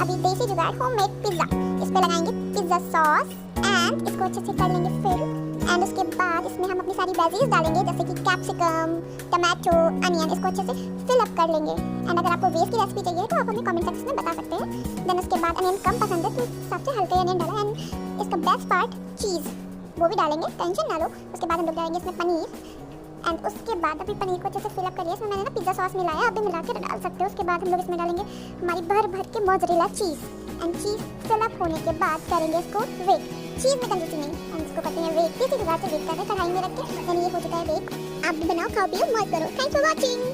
अभी देसी जुगाड़ होममेड पिज्जा। इस पे लगाएंगे पिज्जा सॉस एंड इसको अच्छे से कर लेंगे फिल। एंड उसके बाद इसमें हम अपनी सारी वेजीज डालेंगे जैसे कि कैप्सिकम, टमाटो, अनियन। इसको अच्छे से फिल अप कर लेंगे। एंड अगर आपको वेज की रेसिपी चाहिए तो आप हमें कमेंट सेक्शन में बता सकते हैं। देन उसके बाद अनियन कम पसंद है तो सबसे हल्का अनियन डाला। एंड इसका बेस्ट पार्ट चीज़, वो भी डालेंगे, टेंशन ना लो। उसके बाद हम लोग डालेंगे इसमें पनीर। एंड उसके बाद अभी पनीर को अच्छे से फिल अप करिए। इसमें मैंने ना पिज़्ज़ा सॉस मिलाया, आप भी मिला के डाल सकते हो। उसके बाद हम लोग इसमें डालेंगे हमारी भर भर के mozzarella cheese. And cheese fill up होने के बाद करेंगे इसको वेक। चीज़ में कंजूसी नहीं, हम इसको करते हैं वेक। इसी जुगाड़ से वेक करते हैं, कढ़ाई में रख के। यानी ये हो चुका है वेक। आप भी बनाओ, खाओ पियो, मौज करो। Thanks for watching.